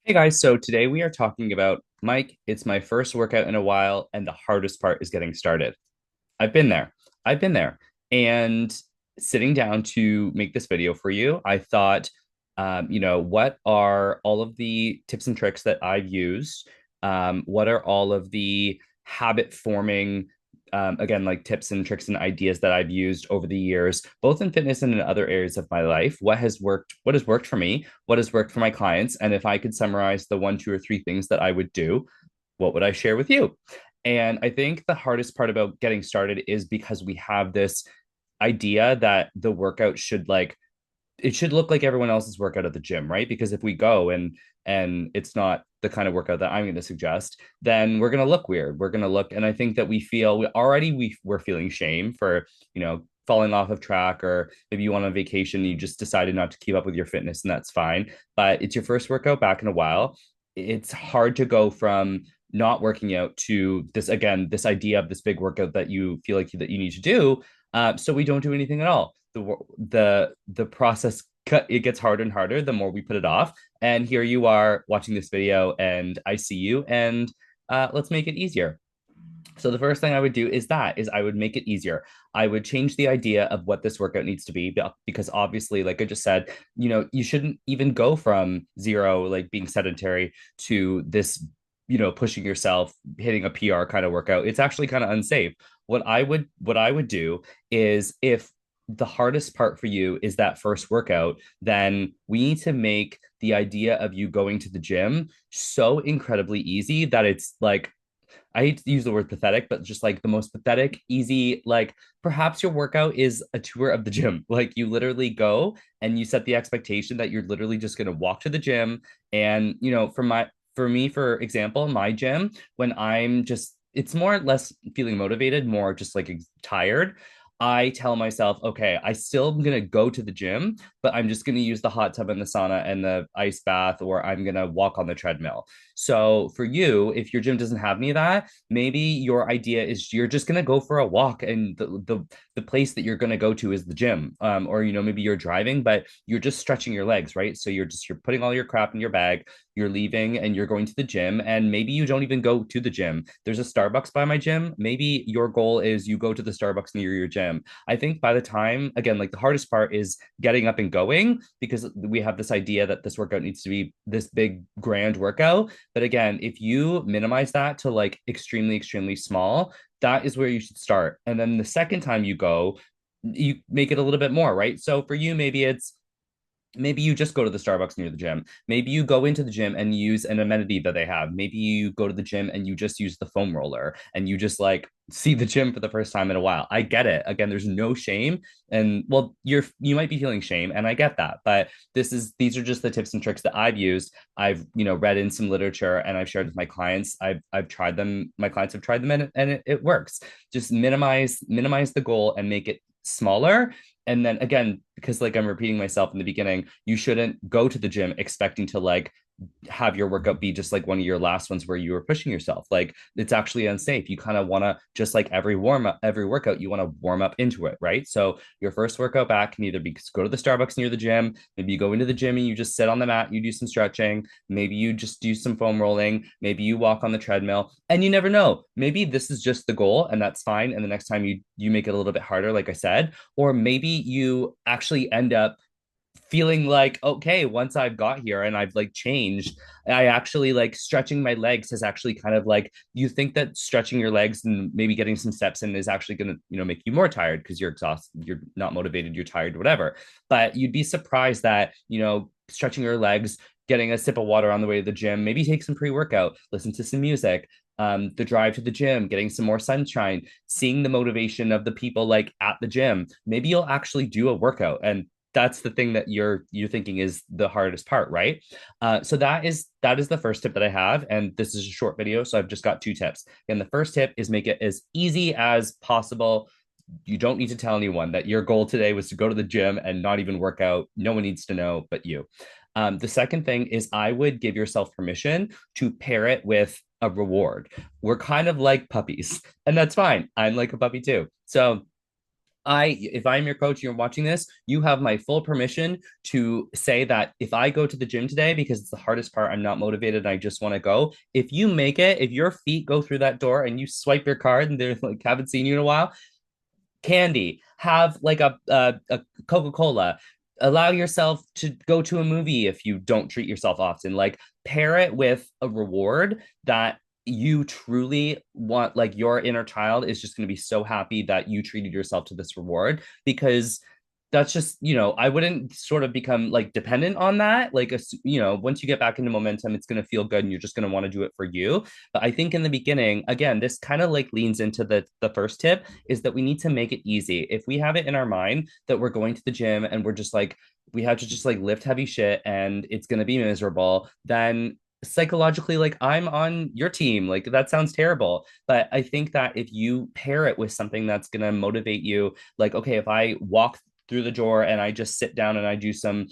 Hey guys, so today we are talking about Mike. It's my first workout in a while, and the hardest part is getting started. I've been there. I've been there. And sitting down to make this video for you, I thought, what are all of the tips and tricks that I've used? What are all of the habit forming, again, like tips and tricks and ideas that I've used over the years, both in fitness and in other areas of my life? What has worked? What has worked for me? What has worked for my clients? And if I could summarize the one, two, or three things that I would do, what would I share with you? And I think the hardest part about getting started is because we have this idea that the workout should like it should look like everyone else's workout at the gym, right? Because if we go and it's not the kind of workout that I'm going to suggest, then we're going to look weird. We're going to look, and I think that we're feeling shame for falling off of track, or maybe you went on vacation and you just decided not to keep up with your fitness, and that's fine. But it's your first workout back in a while. It's hard to go from not working out to this idea of this big workout that you feel like that you need to do. So we don't do anything at all. The process it gets harder and harder the more we put it off. And here you are watching this video, and I see you, and let's make it easier. So the first thing I would do is I would make it easier. I would change the idea of what this workout needs to be, because obviously, like I just said, you shouldn't even go from zero, like being sedentary, to this, pushing yourself, hitting a PR kind of workout. It's actually kind of unsafe. What I would do is, if the hardest part for you is that first workout, then we need to make the idea of you going to the gym so incredibly easy that it's like, I hate to use the word pathetic, but just like the most pathetic, easy, like perhaps your workout is a tour of the gym. Like you literally go and you set the expectation that you're literally just going to walk to the gym. And, for me, for example, my gym, when it's more or less feeling motivated, more just like tired. I tell myself, okay, I still am gonna go to the gym, but I'm just gonna use the hot tub and the sauna and the ice bath, or I'm gonna walk on the treadmill. So for you, if your gym doesn't have any of that, maybe your idea is you're just gonna go for a walk, and the place that you're gonna go to is the gym. Or maybe you're driving, but you're just stretching your legs, right? So you're putting all your crap in your bag, you're leaving, and you're going to the gym, and maybe you don't even go to the gym. There's a Starbucks by my gym. Maybe your goal is you go to the Starbucks near your gym. I think by the time, again, like the hardest part is getting up and going, because we have this idea that this workout needs to be this big grand workout. But again, if you minimize that to like extremely, extremely small, that is where you should start. And then the second time you go, you make it a little bit more, right? So for you, maybe you just go to the Starbucks near the gym. Maybe you go into the gym and use an amenity that they have. Maybe you go to the gym and you just use the foam roller, and you just like see the gym for the first time in a while. I get it. Again, there's no shame. And well, you might be feeling shame, and I get that. But these are just the tips and tricks that I've used. I've, read in some literature, and I've shared with my clients. I've tried them. My clients have tried them, and it works. Just minimize the goal and make it smaller. And then again, because like I'm repeating myself in the beginning, you shouldn't go to the gym expecting to like have your workout be just like one of your last ones where you were pushing yourself. Like it's actually unsafe. You kind of want to, just like every workout, you want to warm up into it, right? So your first workout back can either be go to the Starbucks near the gym. Maybe you go into the gym and you just sit on the mat, you do some stretching. Maybe you just do some foam rolling. Maybe you walk on the treadmill, and you never know. Maybe this is just the goal, and that's fine. And the next time you make it a little bit harder, like I said, or maybe you actually end up feeling like, okay, once I've got here and I've like changed, I actually like stretching my legs has actually kind of like, you think that stretching your legs and maybe getting some steps in is actually going to, make you more tired because you're exhausted, you're not motivated, you're tired, whatever. But you'd be surprised that, stretching your legs, getting a sip of water on the way to the gym, maybe take some pre-workout, listen to some music, the drive to the gym, getting some more sunshine, seeing the motivation of the people like at the gym, maybe you'll actually do a workout. And that's the thing that you're thinking is the hardest part, right? So that is the first tip that I have, and this is a short video, so I've just got two tips. And the first tip is make it as easy as possible. You don't need to tell anyone that your goal today was to go to the gym and not even work out. No one needs to know but you. The second thing is, I would give yourself permission to pair it with a reward. We're kind of like puppies, and that's fine. I'm like a puppy too. So if I'm your coach, you're watching this, you have my full permission to say that if I go to the gym today because it's the hardest part, I'm not motivated and I just want to go. If you make it, if your feet go through that door and you swipe your card and they're like, haven't seen you in a while, candy, have like a Coca-Cola. Allow yourself to go to a movie if you don't treat yourself often. Like pair it with a reward that you truly want, like your inner child is just going to be so happy that you treated yourself to this reward because that's just, I wouldn't sort of become like dependent on that. Like, once you get back into momentum, it's going to feel good and you're just going to want to do it for you. But I think in the beginning, again, this kind of like leans into the first tip is that we need to make it easy. If we have it in our mind that we're going to the gym and we're just like, we have to just like lift heavy shit and it's going to be miserable, then psychologically like I'm on your team, like that sounds terrible. But I think that if you pair it with something that's going to motivate you, like okay, if I walk through the door and I just sit down and I do some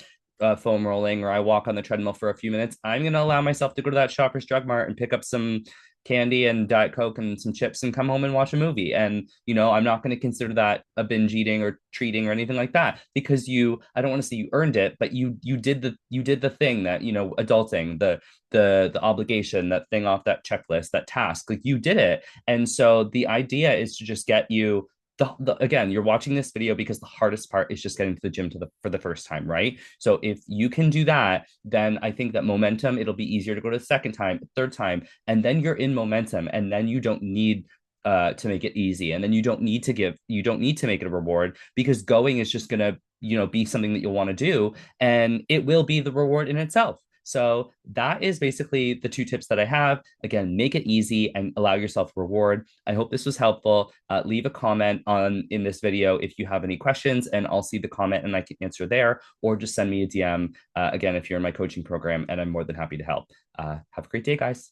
foam rolling or I walk on the treadmill for a few minutes, I'm going to allow myself to go to that Shoppers Drug Mart and pick up some candy and Diet Coke and some chips and come home and watch a movie. And, I'm not going to consider that a binge eating or treating or anything like that because I don't want to say you earned it, but you did the thing that, adulting, the obligation, that thing off that checklist, that task, like you did it. And so the idea is to just get you again, you're watching this video because the hardest part is just getting to the gym for the first time, right? So if you can do that, then I think that momentum, it'll be easier to go to the second time, third time, and then you're in momentum, and then you don't need to make it easy, and then you don't need to make it a reward because going is just gonna be something that you'll want to do, and it will be the reward in itself. So that is basically the two tips that I have. Again, make it easy and allow yourself reward. I hope this was helpful. Leave a comment in this video if you have any questions, and I'll see the comment and I can answer there, or just send me a DM again if you're in my coaching program, and I'm more than happy to help. Have a great day, guys.